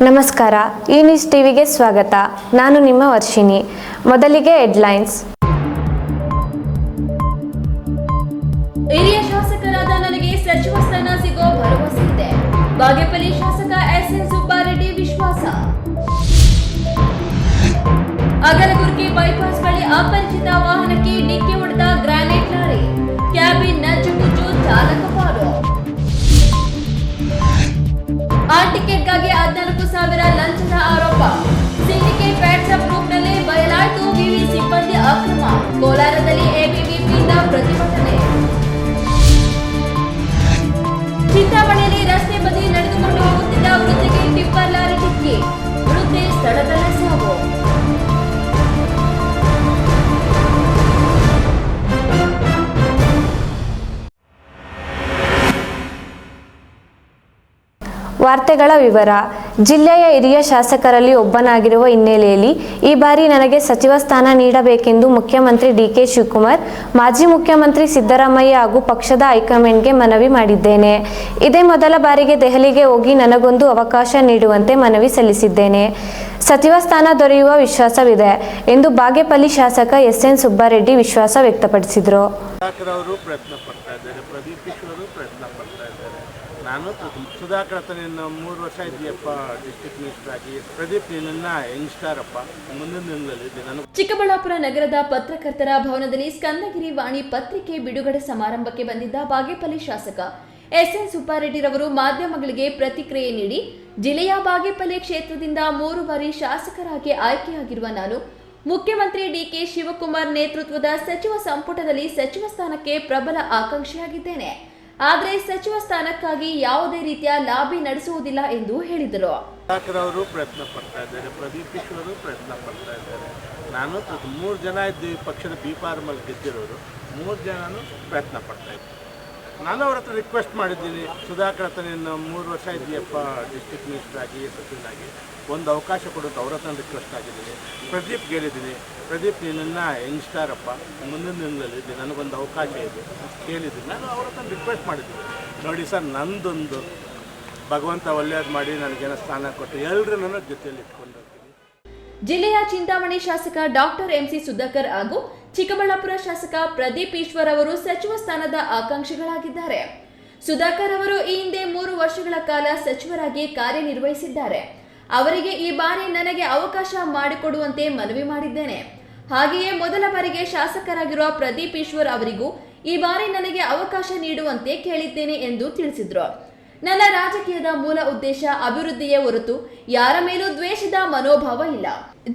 ನಮಸ್ಕಾರ, ಈ ನ್ಯೂಸ್ ಟಿವಿಗೆ ಸ್ವಾಗತ. ನಾನು ನಿಮ್ಮ ವರ್ಷಿಣಿ. ಮೊದಲಿಗೆ ಹೆಡ್ಲೈನ್ಸ್. ಹಿರಿಯ ಶಾಸಕರಾದ ನನಗೆ ಸಚಿವ ಸ್ಥಾನ ಸಿಗೋ ಭರವಸೆ ಇದೆ. ಬಾಗೇಪಲ್ಲಿ ಶಾಸಕ ಎಸ್ಎನ್ ಸುಬ್ಬಾರೆಡ್ಡಿ ವಿಶ್ವಾಸ. ಅಗಲಗುರ್ಗಿ ಬೈಪಾಸ್ ಬಳಿ ಅಪರಿಚಿತ ವಾಹನಕ್ಕೆ ಡಿಕ್ಕಿ ಹೊಡೆದ ಗ್ರಾನೈಟ್ ಲಾರಿ. ಕ್ಯಾಬಿನ್ ನಜ್ಜುಗುಜ್ಜು, ಚಾಲಕ ಪಾರು. ಆರ್ ಟಿಕೆಟ್ಗಾಗಿ 14,000 ಲಂಚದ ಆರೋಪ. ಸಿಂಡಿಕೇಟ್ ವಾಟ್ಸ್ಆಪ್ ಗ್ರೂಪ್ನಲ್ಲಿ ಬಯಲಾಯಿತು ವಿವಿ ಸಿಬ್ಬಂದಿ ಅಕ್ರಮ. ಕೋಲಾರದಲ್ಲಿ ಎಬಿವಿಪಿಯಿಂದ ಪ್ರತಿಭಟನೆ. ಚಿಂತಾಮಣಿಯಲ್ಲಿ ರಸ್ತೆ ಬದಿ ನಡೆದುಕೊಂಡು ಹೋಗುತ್ತಿದ್ದ ವೃದ್ಧೆಗೆ ಟಿಪ್ಪರ್ ಲಾರಿ ಡಿಕ್ಕಿ. ವೃದ್ಧೆ ಸ್ಥಳದಲ್ಲೇ ಸಾವು. ವಾರ್ತೆಗಳ ವಿವರ. ಜಿಲ್ಲೆಯ ಹಿರಿಯ ಶಾಸಕರಲ್ಲಿ ಒಬ್ಬನಾಗಿರುವ ಹಿನ್ನೆಲೆಯಲ್ಲಿ ಈ ಬಾರಿ ನನಗೆ ಸಚಿವ ಸ್ಥಾನ ನೀಡಬೇಕೆಂದು ಮುಖ್ಯಮಂತ್ರಿ ಡಿಕೆ ಶಿವಕುಮಾರ್, ಮಾಜಿ ಮುಖ್ಯಮಂತ್ರಿ ಸಿದ್ದರಾಮಯ್ಯ ಹಾಗೂ ಪಕ್ಷದ ಹೈಕಮಾಂಡ್ಗೆ ಮನವಿ ಮಾಡಿದ್ದೇನೆ. ಇದೇ ಮೊದಲ ಬಾರಿಗೆ ದೆಹಲಿಗೆ ಹೋಗಿ ನನಗೊಂದು ಅವಕಾಶ ನೀಡುವಂತೆ ಮನವಿ ಸಲ್ಲಿಸಿದ್ದೇನೆ. ಸಚಿವ ಸ್ಥಾನ ದೊರೆಯುವ ವಿಶ್ವಾಸವಿದೆ ಎಂದು ಬಾಗೇಪಲ್ಲಿ ಶಾಸಕ ಎಸ್ಎನ್ ಸುಬ್ಬಾರೆಡ್ಡಿ ವಿಶ್ವಾಸ ವ್ಯಕ್ತಪಡಿಸಿದರು. ನಾನು ಸುಧಾಕರ್ ಹತ್ರ 3 ವರ್ಷ ಇದ್ದೀಯಪ್ಪ ಡಿಸ್ಟ್ರಿಕ್ಟ್ ಮಿನಿಸ್ಟರ್ ಆಗಿ. ಪ್ರದೀಪ್ ನಿನ್ನ ಯಂಗ್ಸ್ಟಾರಪ್ಪ, ಮುಂದಿನ ದಿನದಲ್ಲಿ ನಾನು. ಚಿಕ್ಕಬಳ್ಳಾಪುರ ನಗರದ ಪತ್ರಕರ್ತರ ಭವನದಲ್ಲಿ ಸ್ಕಂದಗಿರಿ ವಾಣಿ ಪತ್ರಿಕೆ ಬಿಡುಗಡೆ ಸಮಾರಂಭಕ್ಕೆ ಬಂದಿದ್ದ ಬಾಗೇಪಲ್ಲಿ ಶಾಸಕ ಎಸ್ಎನ್ ಸುಬ್ಬಾರೆಡ್ಡಿರವರು ಮಾಧ್ಯಮಗಳಿಗೆ ಪ್ರತಿಕ್ರಿಯೆ ನೀಡಿ, ಜಿಲ್ಲೆಯ ಬಾಗೇಪಲ್ಲಿ ಕ್ಷೇತ್ರದಿಂದ 3 ಬಾರಿ ಶಾಸಕರಾಗಿ ಆಯ್ಕೆಯಾಗಿರುವ ನಾನು ಮುಖ್ಯಮಂತ್ರಿ ಡಿಕೆ ಶಿವಕುಮಾರ್ ನೇತೃತ್ವದ ಸಚಿವ ಸಂಪುಟದಲ್ಲಿ ಸಚಿವ ಸ್ಥಾನಕ್ಕೆ ಪ್ರಬಲ ಆಕಾಂಕ್ಷಿಯಾಗಿದ್ದೇನೆ. ಆದರೆ ಸಚಿವ ಸ್ಥಾನಕ್ಕಾಗಿ ಯಾವುದೇ ರೀತಿಯ ಲಾಬಿ ನಡೆಸುವುದಿಲ್ಲ ಎಂದು ಹೇಳಿದರು. ಅವರು ಪ್ರಯತ್ನ ಪಡ್ತಾ ಇದ್ದಾರೆ, ಪ್ರದೀಪ್ ಅವರು ಪ್ರಯತ್ನ ಪಡ್ತಾ ಇದ್ದಾರೆ. ನಾನು 3 ಜನ ಇದ್ದೀವಿ ಪಕ್ಷದ ಬಿಫಾರ್ಮಲ್ಲಿ ಗೆದ್ದಿರೋರು. 3 ಜನನು ಪ್ರಯತ್ನ ಪಡ್ತಾ ಇದ್ದಾರೆ. ನಾನು ಅವ್ರ ಹತ್ರ ರಿಕ್ವೆಸ್ಟ್ ಮಾಡಿದ್ದೀನಿ, ಸುಧಾಕರ್ ಹತ್ರ 3 ವರ್ಷ ಇದ್ದೀಯಪ್ಪ ಡಿಸ್ಟ್ರಿಕ್ಟ್ ಮಿನಿಸ್ಟರ್ ಆಗಿ, ಸಚಿವನಾಗಿ, ಒಂದು ಅವಕಾಶ ಕೊಡೋದು ಅವ್ರ ಹತ್ರ ರಿಕ್ವೆಸ್ಟ್ ಆಗಿದ್ದೀನಿ. ಪ್ರದೀಪ್ ಹೇಳಿದ್ದೀನಿ, ಪ್ರದೀಪ್ ನಿನ್ನ ಯಂಗ್ಸ್ಟಾರಪ್ಪ, ಮುಂದಿನ ದಿನದಲ್ಲಿ ನನಗೊಂದು ಅವಕಾಶ ಇದೆ ಕೇಳಿದ್ದೀನಿ. ನಾನು ಅವ್ರ ಹತ್ರ ರಿಕ್ವೆಸ್ಟ್ ಮಾಡಿದ್ದೀನಿ, ನೋಡಿ ಸರ್, ನಂದೊಂದು ಭಗವಂತ ಒಳ್ಳೆಯದು ಮಾಡಿ ನನಗೇನೋ ಸ್ಥಾನ ಕೊಟ್ಟು ಎಲ್ಲರೂ ನನ್ನ ಜೊತೆಯಲ್ಲಿ ಇಟ್ಕೊಂಡು ಹೋಗ್ತೀನಿ. ಜಿಲ್ಲೆಯ ಚಿಂತಾಮಣಿ ಶಾಸಕ ಡಾಕ್ಟರ್ ಎಂಸಿ ಸುಧಾಕರ್ ಹಾಗೂ ಚಿಕ್ಕಬಳ್ಳಾಪುರ ಶಾಸಕ ಪ್ರದೀಪ್ ಈಶ್ವರ್ ಅವರು ಸಚಿವ ಸ್ಥಾನದ ಆಕಾಂಕ್ಷಿಗಳಾಗಿದ್ದಾರೆ. ಸುಧಾಕರ್ ಅವರು ಈ ಹಿಂದೆ 3 ವರ್ಷಗಳ ಕಾಲ ಸಚಿವರಾಗಿ ಕಾರ್ಯನಿರ್ವಹಿಸಿದ್ದಾರೆ. ಅವರಿಗೆ ಈ ಬಾರಿ ನನಗೆ ಅವಕಾಶ ಮಾಡಿಕೊಡುವಂತೆ ಮನವಿ ಮಾಡಿದ್ದೇನೆ. ಹಾಗೆಯೇ ಮೊದಲ ಬಾರಿಗೆ ಶಾಸಕರಾಗಿರುವ ಪ್ರದೀಪ್ ಈಶ್ವರ್ ಅವರಿಗೂ ಈ ಬಾರಿ ನನಗೆ ಅವಕಾಶ ನೀಡುವಂತೆ ಕೇಳಿದ್ದೇನೆ ಎಂದು ತಿಳಿಸಿದರು. ನನ್ನ ರಾಜಕೀಯದ ಮೂಲ ಉದ್ದೇಶ ಅಭಿವೃದ್ಧಿಯೇ ಹೊರತು ಯಾರ ಮೇಲೂ ದ್ವೇಷದ ಮನೋಭಾವ ಇಲ್ಲ.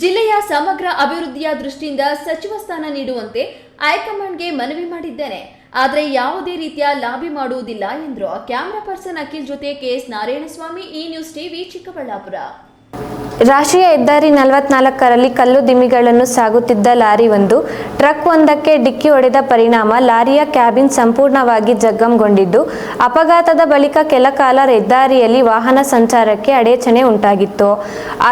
ಜಿಲ್ಲೆಯ ಸಮಗ್ರ ಅಭಿವೃದ್ಧಿಯ ದೃಷ್ಟಿಯಿಂದ ಸಚಿವ ಸ್ಥಾನ ನೀಡುವಂತೆ ಹೈಕಮಾಂಡ್ಗೆ ಮನವಿ ಮಾಡಿದ್ದೇನೆ. ಆದರೆ ಯಾವುದೇ ರೀತಿಯ ಲಾಬಿ ಮಾಡುವುದಿಲ್ಲ ಎಂದರು. ಕ್ಯಾಮರಾ ಪರ್ಸನ್ ಅಖಿಲ್ ಜೊತೆ ಕೆಎಸ್ ನಾರಾಯಣಸ್ವಾಮಿ, ಈ ನ್ಯೂಸ್ ಟಿವಿ, ಚಿಕ್ಕಬಳ್ಳಾಪುರ. ರಾಷ್ಟ್ರೀಯ ಹೆದ್ದಾರಿ 44ರಲ್ಲಿ ಕಲ್ಲು ದಿಮ್ಮಿಗಳನ್ನು ಸಾಗುತ್ತಿದ್ದ ಲಾರಿ ಒಂದು ಟ್ರಕ್ ಒಂದಕ್ಕೆ ಡಿಕ್ಕಿ ಹೊಡೆದ ಪರಿಣಾಮ ಲಾರಿಯ ಕ್ಯಾಬಿನ್ ಸಂಪೂರ್ಣವಾಗಿ ಜಖಂಗೊಂಡಿದ್ದು, ಅಪಘಾತದ ಬಳಿಕ ಕೆಲ ಕಾಲ ಹೆದ್ದಾರಿಯಲ್ಲಿ ವಾಹನ ಸಂಚಾರಕ್ಕೆ ಅಡಚಣೆ ಉಂಟಾಗಿತ್ತು.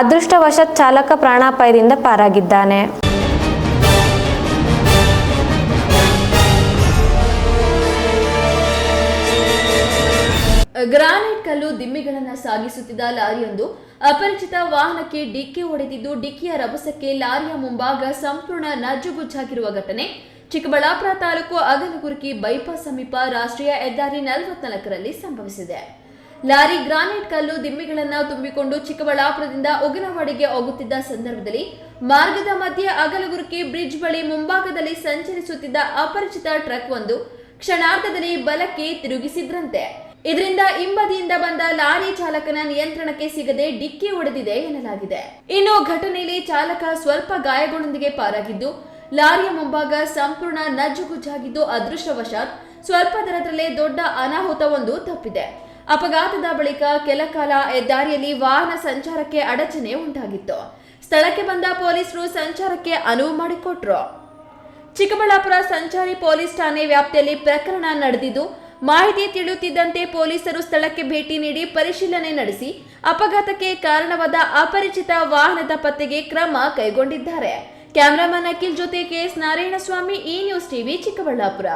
ಅದೃಷ್ಟವಶಾತ್ ಚಾಲಕ ಪ್ರಾಣಾಪಾಯದಿಂದ ಪಾರಾಗಿದ್ದಾನೆ. ಗ್ರಾನೈಟ್ ಕಲ್ಲು ದಿಮ್ಮಿಗಳನ್ನು ಸಾಗಿಸುತ್ತಿದ್ದ ಲಾರಿಯೊಂದು ಅಪರಿಚಿತ ವಾಹನಕ್ಕೆ ಡಿಕ್ಕಿ ಹೊಡೆದಿದ್ದು, ಡಿಕ್ಕಿಯ ರಭಸಕ್ಕೆ ಲಾರಿಯ ಮುಂಭಾಗ ಸಂಪೂರ್ಣ ನಜ್ಜುಗುಜ್ಜಾಗಿರುವ ಘಟನೆ ಚಿಕ್ಕಬಳ್ಳಾಪುರ ತಾಲೂಕು ಅಗಲಗುರ್ಗಿ ಬೈಪಾಸ್ ಸಮೀಪ ರಾಷ್ಟ್ರೀಯ ಹೆದ್ದಾರಿ 44ರಲ್ಲಿ ಸಂಭವಿಸಿದೆ. ಲಾರಿ ಗ್ರಾನೈಟ್ ಕಲ್ಲು ದಿಮ್ಮಿಗಳನ್ನು ತುಂಬಿಕೊಂಡು ಚಿಕ್ಕಬಳ್ಳಾಪುರದಿಂದ ಉಗನವಾಡಿಗೆ ಹೋಗುತ್ತಿದ್ದ ಸಂದರ್ಭದಲ್ಲಿ ಮಾರ್ಗದ ಮಧ್ಯೆ ಅಗಲಗುರ್ಗಿ ಬ್ರಿಡ್ಜ್ ಬಳಿ ಮುಂಭಾಗದಲ್ಲಿ ಸಂಚರಿಸುತ್ತಿದ್ದ ಅಪರಿಚಿತ ಟ್ರಕ್ ಒಂದು ಕ್ಷಣಾರ್ಧದಲ್ಲಿ ಬಲಕ್ಕೆ ತಿರುಗಿಸಿದ್ರಂತೆ. ಇದರಿಂದ ಹಿಂಬದಿಯಿಂದ ಬಂದ ಲಾರಿ ಚಾಲಕನ ನಿಯಂತ್ರಣಕ್ಕೆ ಸಿಗದೆ ಡಿಕ್ಕಿ ಹೊಡೆದಿದೆ ಎನ್ನಲಾಗಿದೆ. ಇನ್ನು ಘಟನೆಯಲ್ಲಿ ಚಾಲಕ ಸ್ವಲ್ಪ ಗಾಯಗಳೊಂದಿಗೆ ಪಾರಾಗಿದ್ದು, ಲಾರಿಯ ಮುಂಭಾಗ ಸಂಪೂರ್ಣ ನಜ್ಜುಗುಜ್ಜಾಗಿದ್ದು, ಅದೃಷ್ಟವಶಾತ್ ಸ್ವಲ್ಪ ದರದಲ್ಲೇ ದೊಡ್ಡ ಅನಾಹುತವೊಂದು ತಪ್ಪಿದೆ. ಅಪಘಾತದ ಬಳಿಕ ಕೆಲ ಕಾಲ ಹೆದ್ದಾರಿಯಲ್ಲಿ ವಾಹನ ಸಂಚಾರಕ್ಕೆ ಅಡಚಣೆ ಉಂಟಾಗಿತ್ತು. ಸ್ಥಳಕ್ಕೆ ಬಂದ ಪೊಲೀಸರು ಸಂಚಾರಕ್ಕೆ ಅನುವು ಮಾಡಿಕೊಟ್ರು. ಚಿಕ್ಕಬಳ್ಳಾಪುರ ಸಂಚಾರಿ ಪೊಲೀಸ್ ಠಾಣೆ ವ್ಯಾಪ್ತಿಯಲ್ಲಿ ಪ್ರಕರಣ ನಡೆದಿದ್ದು, ಮಾಹಿತಿ ತಿಳಿಯುತ್ತಿದ್ದಂತೆ ಪೊಲೀಸರು ಸ್ಥಳಕ್ಕೆ ಭೇಟಿ ನೀಡಿ ಪರಿಶೀಲನೆ ನಡೆಸಿ ಅಪಘಾತಕ್ಕೆ ಕಾರಣವಾದ ಅಪರಿಚಿತ ವಾಹನದ ಪತ್ತೆಗೆ ಕ್ರಮ ಕೈಗೊಂಡಿದ್ದಾರೆ. ಕ್ಯಾಮರಾಮನ್ ಅಖಿಲ್ ಜೊತೆ ಕೆಎಸ್ ನಾರಾಯಣಸ್ವಾಮಿ, ಈ ನ್ಯೂಸ್ ಟಿವಿ, ಚಿಕ್ಕಬಳ್ಳಾಪುರ.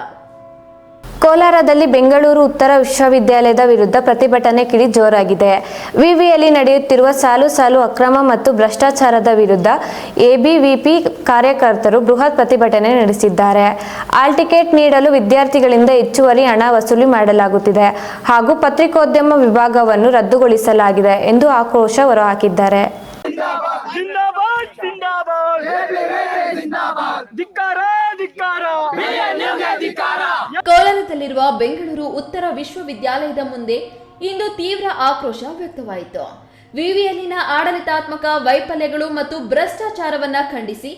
ಕೋಲಾರದಲ್ಲಿ ಬೆಂಗಳೂರು ಉತ್ತರ ವಿಶ್ವವಿದ್ಯಾಲಯದ ವಿರುದ್ಧ ಪ್ರತಿಭಟನೆ ಕಿಡಿ ಜೋರಾಗಿದೆ. ವಿವಿಯಲ್ಲಿ ನಡೆಯುತ್ತಿರುವ ಸಾಲು ಅಕ್ರಮ ಮತ್ತು ಭ್ರಷ್ಟಾಚಾರದ ವಿರುದ್ಧ ಎಬಿವಿಪಿ ಕಾರ್ಯಕರ್ತರು ಬೃಹತ್ ಪ್ರತಿಭಟನೆ ನಡೆಸಿದ್ದಾರೆ. ಆಲ್ ಟಿಕೆಟ್ ನೀಡಲು ವಿದ್ಯಾರ್ಥಿಗಳಿಂದ ಹೆಚ್ಚುವರಿ ಹಣ ವಸೂಲಿ ಮಾಡಲಾಗುತ್ತಿದೆ ಹಾಗೂ ಪತ್ರಿಕೋದ್ಯಮ ವಿಭಾಗವನ್ನು ರದ್ದುಗೊಳಿಸಲಾಗಿದೆ ಎಂದು ಆಕ್ರೋಶ ಹೊರಹಾಕಿದ್ದಾರೆ. ಜಿಂದಾಬಾದ್ ಜಿಂದಾಬಾದ್ ಜಿಂದಾಬಾದ್ ಧಿಕ್ಕಾರ ಧಿಕ್ಕಾರ ಧಿಕ್ಕಾರ. ಕೋಲಾರದಲ್ಲಿರುವ ಬೆಂಗಳೂರು ಉತ್ತರ ವಿಶ್ವವಿದ್ಯಾಲಯದ ಮುಂದೆ ಇಂದು ತೀವ್ರ ಆಕ್ರೋಶ ವ್ಯಕ್ತವಾಯಿತು. ವಿವಿಯಲ್ಲಿನ ಆಡಳಿತಾತ್ಮಕ ವೈಫಲ್ಯಗಳು ಮತ್ತು ಭ್ರಷ್ಟಾಚಾರವನ್ನ ಖಂಡಿಸಿ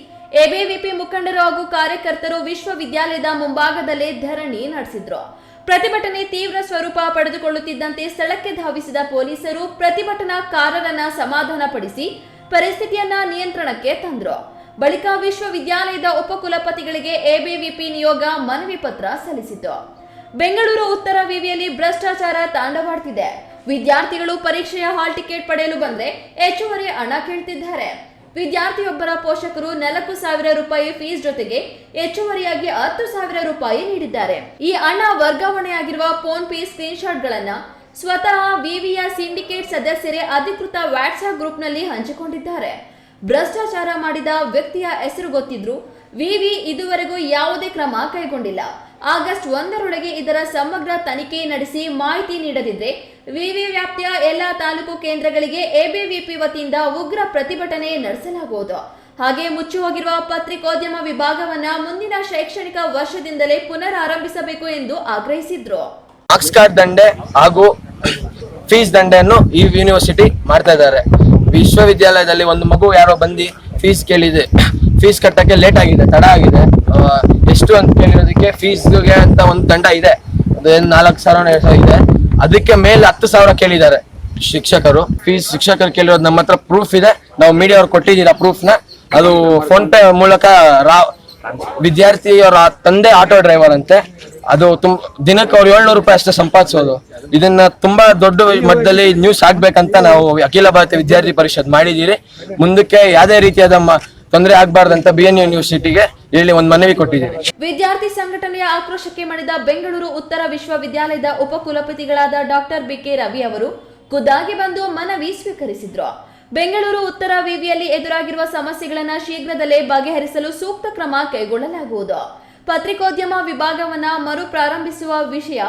ಎಬಿವಿಪಿ ಮುಖಂಡರು ಹಾಗೂ ಕಾರ್ಯಕರ್ತರು ವಿಶ್ವವಿದ್ಯಾಲಯದ ಮುಂಭಾಗದಲ್ಲೇ ಧರಣಿ ನಡೆಸಿದ್ರು. ಪ್ರತಿಭಟನೆ ತೀವ್ರ ಸ್ವರೂಪ ಪಡೆದುಕೊಳ್ಳುತ್ತಿದ್ದಂತೆ ಸ್ಥಳಕ್ಕೆ ಧಾವಿಸಿದ ಪೊಲೀಸರು ಪ್ರತಿಭಟನಾಕಾರರನ್ನ ಸಮಾಧಾನಪಡಿಸಿ ಪರಿಸ್ಥಿತಿಯನ್ನ ನಿಯಂತ್ರಣಕ್ಕೆ ತಂದ್ರು. ಬಳಿಕ ವಿಶ್ವವಿದ್ಯಾಲಯದ ಉಪಕುಲಪತಿಗಳಿಗೆ ಎಬಿವಿಪಿ ನಿಯೋಗ ಮನವಿ ಪತ್ರ ಸಲ್ಲಿಸಿತು. ಬೆಂಗಳೂರು ಉತ್ತರ ವಿವಿಯಲ್ಲಿ ಭ್ರಷ್ಟಾಚಾರ ತಾಂಡವಾಡ್ತಿದೆ. ವಿದ್ಯಾರ್ಥಿಗಳು ಪರೀಕ್ಷೆಯ ಹಾಲ್ ಟಿಕೆಟ್ ಪಡೆಯಲು ಬಂದ್ರೆ ಹೆಚ್ಚುವರಿ ಹಣ ಕೇಳ್ತಿದ್ದಾರೆ. ವಿದ್ಯಾರ್ಥಿಯೊಬ್ಬರ ಪೋಷಕರು 4,000 ರೂಪಾಯಿ ಫೀಸ್ ಜೊತೆಗೆ ಹೆಚ್ಚುವರಿಯಾಗಿ 10,000 ರೂಪಾಯಿ ನೀಡಿದ್ದಾರೆ. ಈ ಹಣ ವರ್ಗಾವಣೆಯಾಗಿರುವ ಫೋನ್ ಪೇ ಸ್ಕ್ರೀನ್ ಶಾಟ್ ಗಳನ್ನ ಸ್ವತಃ ವಿವಿಯ ಸಿಂಡಿಕೇಟ್ ಸದಸ್ಯರೇ ಅಧಿಕೃತ ವಾಟ್ಸ್ಆಪ್ ಗ್ರೂಪ್ನಲ್ಲಿ ಹಂಚಿಕೊಂಡಿದ್ದಾರೆ. ಭ್ರಷ್ಟಾಚಾರ ಮಾಡಿದ ವ್ಯಕ್ತಿಯ ಹೆಸರು ಗೊತ್ತಿದ್ರು ವಿವಿ ಇದುವರೆಗೂ ಯಾವುದೇ ಕ್ರಮ ಕೈಗೊಂಡಿಲ್ಲ. ಆಗಸ್ಟ್ 1ರೊಳಗೆ ಇದರ ಸಮಗ್ರ ತನಿಖೆ ನಡೆಸಿ ಮಾಹಿತಿ ನೀಡದಿದ್ರೆ ವಿವಿ ವ್ಯಾಪ್ತಿಯ ಎಲ್ಲಾ ತಾಲೂಕು ಕೇಂದ್ರಗಳಿಗೆ ಎಬಿವಿಪಿ ವತಿಯಿಂದ ಉಗ್ರ ಪ್ರತಿಭಟನೆ ನಡೆಸಲಾಗುವುದು. ಹಾಗೆ ಮುಚ್ಚಿ ಪತ್ರಿಕೋದ್ಯಮ ವಿಭಾಗವನ್ನ ಮುಂದಿನ ಶೈಕ್ಷಣಿಕ ವರ್ಷದಿಂದಲೇ ಪುನರ್ ಆರಂಭಿಸಬೇಕು ಎಂದು ಆಗ್ರಹಿಸಿದ್ರು. ಮಾರ್ಕ್ಸ್ ಕಾರ್ಡ್ ದಂಡೆ ಹಾಗೂ ಫೀಸ್ ದಂಡೆಯನ್ನು ಈ ಯೂನಿವರ್ಸಿಟಿ ಮಾಡ್ತಾ ಇದ್ದಾರೆ. ವಿಶ್ವವಿದ್ಯಾಲಯದಲ್ಲಿ ಒಂದು ಮಗು ಯಾರೋ ಬಂದು ಫೀಸ್ ಕೇಳಿದೆ, ಫೀಸ್ ಕಟ್ಟಕ್ಕೆ ಲೇಟ್ ಆಗಿದೆ, ತಡ ಆಗಿದೆ, ಎಷ್ಟು ಅಂತ ಕೇಳಿರೋದಕ್ಕೆ ಫೀಸ್ಗೆ ಅಂತ ಒಂದು ದಂಡ ಇದೆ, ಅದೇನು 4,000 ಇದೆ. ಅದಕ್ಕೆ ಮೇಲೆ 10,000 ಕೇಳಿದ್ದಾರೆ ಶಿಕ್ಷಕರು. ಶಿಕ್ಷಕರು ಕೇಳಿರೋದು ನಮ್ಮ ಹತ್ರ ಪ್ರೂಫ್ ಇದೆ, ನಾವು ಮೀಡಿಯಾ ಅವ್ರು ಕೊಟ್ಟಿದ್ದೀರಾ ಪ್ರೂಫ್ನ. ಅದು ಫೋನ್ ಪೇ ಮೂಲಕ ವಿದ್ಯಾರ್ಥಿಯವರ ತಂದೆ ಆಟೋ ಡ್ರೈವರ್ ಅಂತೆ. ಅದು ದಿನಕ್ಕೆ ಅವ್ರು 700 ರೂಪಾಯಿ ಅಷ್ಟೇ ಸಂಪಾದಿಸೋದು. ಇದನ್ನ ತುಂಬಾ ದೊಡ್ಡ ಮಟ್ಟದಲ್ಲಿ ನ್ಯೂಸ್ ಆಗ್ಬೇಕಂತ ನಾವು ಅಖಿಲ ಭಾರತೀಯ ವಿದ್ಯಾರ್ಥಿ ಪರಿಷತ್ ಮಾಡಿದೀರಿ. ಮುಂದಕ್ಕೆ ಯಾವುದೇ ರೀತಿಯಾದ ತೊಂದರೆ ಆಗ್ಬಾರ್ದಂತ BN ಯೂನಿವರ್ಸಿಟಿಗೆ ಹೇಳಿ ಒಂದು ಮನವಿ ಕೊಟ್ಟಿದ್ದೀರಿ. ವಿದ್ಯಾರ್ಥಿ ಸಂಘಟನೆಯ ಆಕ್ರೋಶಕ್ಕೆ ಮಣಿದ ಬೆಂಗಳೂರು ಉತ್ತರ ವಿಶ್ವವಿದ್ಯಾಲಯದ ಉಪಕುಲಪತಿಗಳಾದ ಡಾಕ್ಟರ್ BK ರವಿ ಅವರು ಖುದ್ದಾಗಿ ಬಂದು ಮನವಿ ಸ್ವೀಕರಿಸಿದ್ರು. ಬೆಂಗಳೂರು ಉತ್ತರ ವಿವಿಯಲ್ಲಿ ಎದುರಾಗಿರುವ ಸಮಸ್ಯೆಗಳನ್ನು ಶೀಘ್ರದಲ್ಲೇ ಬಗೆಹರಿಸಲು ಸೂಕ್ತ ಕ್ರಮ ಕೈಗೊಳ್ಳಲಾಗುವುದು. ಪತ್ರಿಕೋದ್ಯಮ ವಿಭಾಗವನ್ನ ಮರು ಪ್ರಾರಂಭಿಸುವ ವಿಷಯ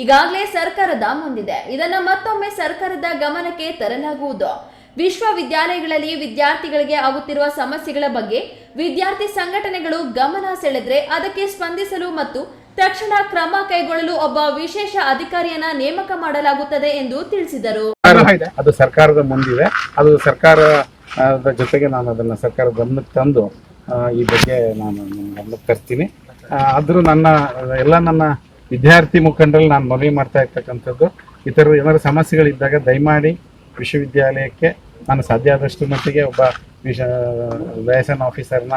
ಈಗಾಗಲೇ ಸರ್ಕಾರದ ಮುಂದಿದೆ. ಇದನ್ನ ಮತ್ತೊಮ್ಮೆ ಸರ್ಕಾರದ ಗಮನಕ್ಕೆ ತರಲಾಗುವುದು. ವಿಶ್ವವಿದ್ಯಾಲಯಗಳಲ್ಲಿ ವಿದ್ಯಾರ್ಥಿಗಳಿಗೆ ಆಗುತ್ತಿರುವ ಸಮಸ್ಯೆಗಳ ಬಗ್ಗೆ ವಿದ್ಯಾರ್ಥಿ ಸಂಘಟನೆಗಳು ಗಮನ ಸೆಳೆದ್ರೆ ಅದಕ್ಕೆ ಸ್ಪಂದಿಸಲು ಮತ್ತು ತಕ್ಷಣ ಕ್ರಮ ಕೈಗೊಳ್ಳಲು ಒಬ್ಬ ವಿಶೇಷ ಅಧಿಕಾರಿಯನ್ನ ನೇಮಕ ಮಾಡಲಾಗುತ್ತದೆ ಎಂದು ತಿಳಿಸಿದರು. ಅದು ಸರ್ಕಾರದ ಮುಂದಿದೆ. ಅದು ಸರ್ಕಾರದ ಜೊತೆಗೆ ನಾನು ಅದನ್ನ ಸರ್ಕಾರದ ಗಮನಕ್ಕೆ ತಂದು ಈ ಬಗ್ಗೆ ನಾನು ಗಮನಕ್ಕೆ ತರ್ತೀನಿ. ಆದರೂ ನನ್ನ ವಿದ್ಯಾರ್ಥಿ ಮುಖಂಡರಲ್ಲಿ ನಾನು ಮನವಿ ಮಾಡ್ತಾ ಇರ್ತಕ್ಕಂಥದ್ದು, ಈ ಥರ ಏನಾದ್ರು ಸಮಸ್ಯೆಗಳಿದ್ದಾಗ ದಯಮಾಡಿ ವಿಶ್ವವಿದ್ಯಾಲಯಕ್ಕೆ ನಾನು ಸಾಧ್ಯ ಆದಷ್ಟು ಮಟ್ಟಿಗೆ ಒಬ್ಬ ಲೈಸನ್ ಆಫೀಸರ್ನ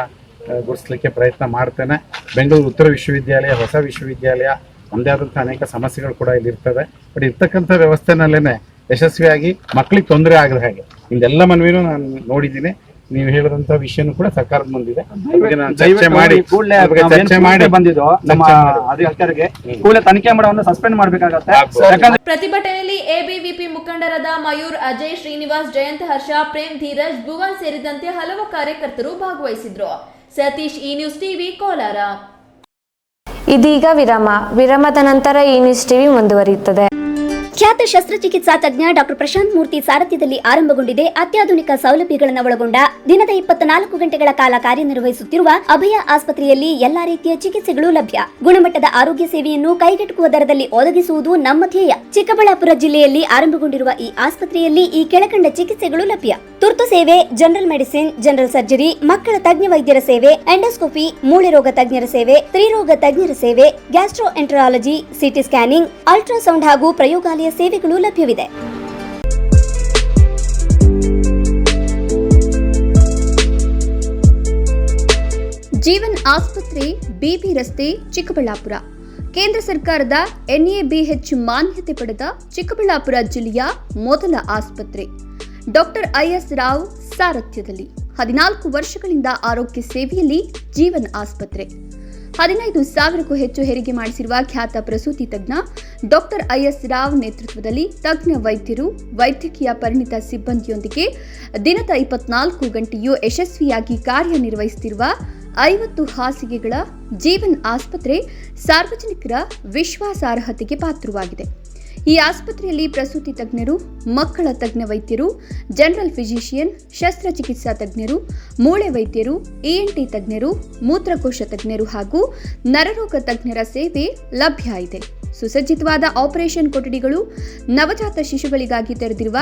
ಗುರುತಿಸಲಿಕ್ಕೆ ಪ್ರಯತ್ನ ಮಾಡ್ತೇನೆ. ಬೆಂಗಳೂರು ಉತ್ತರ ವಿಶ್ವವಿದ್ಯಾಲಯ ಹೊಸ ವಿಶ್ವವಿದ್ಯಾಲಯ, ಒಂದೇ ಆದಂಥ ಅನೇಕ ಸಮಸ್ಯೆಗಳು ಕೂಡ ಇಲ್ಲಿರ್ತವೆ. ಬಟ್ ಇರ್ತಕ್ಕಂಥ ವ್ಯವಸ್ಥೆನಲ್ಲೇ ಯಶಸ್ವಿಯಾಗಿ ಮಕ್ಕಳಿಗೆ ತೊಂದರೆ ಆಗದ ಹಾಗೆ ಇದೆಲ್ಲ ಮನವಿನೂ ನಾನು ನೋಡಿದ್ದೀನಿ. ನೀವು ಹೇಳಿದಂತ ವಿಷಯನೂ ಕೂಡ ಸರ್ಕಾರದ ಮುಂದಿದೆ. ಚರ್ಚೆ ಮಾಡಿ ಬಂದಿದ್ದು ನಮ್ಮ ಅಧಿಕಾರಿಗೆ ಕೂಡಲೇ ತನಿಖೆ ಮಾಡೋದನ್ನ ಸಸ್ಪೆಂಡ್ ಮಾಡಬೇಕಾಗುತ್ತೆ. ಪ್ರತಿಭಟನೆಯಲ್ಲಿ ಎಬಿವಿಪಿ ಮುಖಂಡರಾದ ಮಯೂರ್, ಅಜಯ್, ಶ್ರೀನಿವಾಸ್, ಜಯಂತ್, ಹರ್ಷ, ಪ್ರೇಮ್, ಧೀರಜ್, ಭುವನ್ ಸೇರಿದಂತೆ ಹಲವು ಕಾರ್ಯಕರ್ತರು ಭಾಗವಹಿಸಿದ್ರು. ಸತೀಶ್, ಈ ನ್ಯೂಸ್ ಟಿವಿ, ಕೋಲಾರ. ಇದೀಗ ವಿರಾಮದ ನಂತರ ಈ ನ್ಯೂಸ್ ಟಿವಿ ಮುಂದುವರಿಯುತ್ತದೆ. ಖ್ಯಾತ ಶಸ್ತ್ರಚಿಕಿತ್ಸಾ ತಜ್ಞ ಡಾಕ್ಟರ್ ಪ್ರಶಾಂತ್ ಮೂರ್ತಿ ಸಾರಥ್ಯದಲ್ಲಿ ಆರಂಭಗೊಂಡಿದೆ ಅತ್ಯಾಧುನಿಕ ಸೌಲಭ್ಯಗಳನ್ನು ಒಳಗೊಂಡ ದಿನದ 24 ಗಂಟೆಗಳ ಕಾಲ ಕಾರ್ಯನಿರ್ವಹಿಸುತ್ತಿರುವ ಅಭಯ ಆಸ್ಪತ್ರೆಯಲ್ಲಿ ಎಲ್ಲಾ ರೀತಿಯ ಚಿಕಿತ್ಸೆಗಳು ಲಭ್ಯ. ಗುಣಮಟ್ಟದ ಆರೋಗ್ಯ ಸೇವೆಯನ್ನು ಕೈಗೆಟುಕುವ ದರದಲ್ಲಿ ಒದಗಿಸುವುದು ನಮ್ಮ ಧ್ಯೇಯ. ಚಿಕ್ಕಬಳ್ಳಾಪುರ ಜಿಲ್ಲೆಯಲ್ಲಿ ಆರಂಭಗೊಂಡಿರುವ ಈ ಆಸ್ಪತ್ರೆಯಲ್ಲಿ ಈ ಕೆಳಕಂಡ ಚಿಕಿತ್ಸೆಗಳು ಲಭ್ಯ: ತುರ್ತು ಸೇವೆ, ಜನರಲ್ ಮೆಡಿಸಿನ್, ಜನರಲ್ ಸರ್ಜರಿ, ಮಕ್ಕಳ ತಜ್ಞ ವೈದ್ಯರ ಸೇವೆ, ಎಂಡೋಸ್ಕೋಪಿ, ಮೂಳೆ ರೋಗ ತಜ್ಞರ ಸೇವೆ, ಸ್ತ್ರೀರೋಗ ತಜ್ಞರ ಸೇವೆ, gastro enterology, CT scanning, ultrasound ಹಾಗೂ ಪ್ರಯೋಗಾಲಯ ಸೇವೆಗಳು ಲಭ್ಯವಿದೆ. ಜೀವನ್ ಆಸ್ಪತ್ರೆ, ಬಿಬಿ ರಸ್ತೆ, ಚಿಕ್ಕಬಳ್ಳಾಪುರ. ಕೇಂದ್ರ ಸರ್ಕಾರದ NABH ಮಾನ್ಯತೆ ಪಡೆದ ಚಿಕ್ಕಬಳ್ಳಾಪುರ ಜಿಲ್ಲೆಯ ಮೊದಲ ಆಸ್ಪತ್ರೆ. ಡಾಕ್ಟರ್ IS ರಾವ್ ಸಾರಥ್ಯದಲ್ಲಿ 14 ವರ್ಷಗಳಿಂದ ಆರೋಗ್ಯ ಸೇವೆಯಲ್ಲಿ ಜೀವನ್ ಆಸ್ಪತ್ರೆ. 15,000ಕ್ಕೂ ಹೆಚ್ಚು ಹೆರಿಗೆ ಮಾಡಿಸಿರುವ ಖ್ಯಾತ ಪ್ರಸೂತಿ ತಜ್ಞ ಡಾಕ್ಟರ್ ಐಎಸ್ ರಾವ್ ನೇತೃತ್ವದಲ್ಲಿ ತಜ್ಞ ವೈದ್ಯರು, ವೈದ್ಯಕೀಯ ಪರಿಣಿತ ಸಿಬ್ಬಂದಿಯೊಂದಿಗೆ ದಿನದ 24 ಗಂಟೆಯೂ ಯಶಸ್ವಿಯಾಗಿ ಕಾರ್ಯನಿರ್ವಹಿಸುತ್ತಿರುವ 50 ಹಾಸಿಗೆಗಳ ಜೀವನ್ ಆಸ್ಪತ್ರೆ ಸಾರ್ವಜನಿಕರ ವಿಶ್ವಾಸಾರ್ಹತೆಗೆ ಪಾತ್ರವಾಗಿದೆ. ಈ ಆಸ್ಪತ್ರೆಯಲ್ಲಿ ಪ್ರಸೂತಿ ತಜ್ಞರು, ಮಕ್ಕಳ ತಜ್ಞ ವೈದ್ಯರು, ಜನರಲ್ ಫಿಸಿಷಿಯನ್, ಶಸ್ತ್ರಚಿಕಿತ್ಸಾ ತಜ್ಞರು, ಮೂಳೆ ವೈದ್ಯರು, ENT ತಜ್ಞರು, ಮೂತ್ರಕೋಶ ತಜ್ಞರು ಹಾಗೂ ನರರೋಗ ತಜ್ಞರ ಸೇವೆ ಲಭ್ಯ ಇದೆ. ಸುಸಜ್ಜಿತವಾದ ಆಪರೇಷನ್ ಕೊಠಡಿಗಳು, ನವಜಾತ ಶಿಶುಗಳಿಗಾಗಿ ತೆರೆದಿರುವ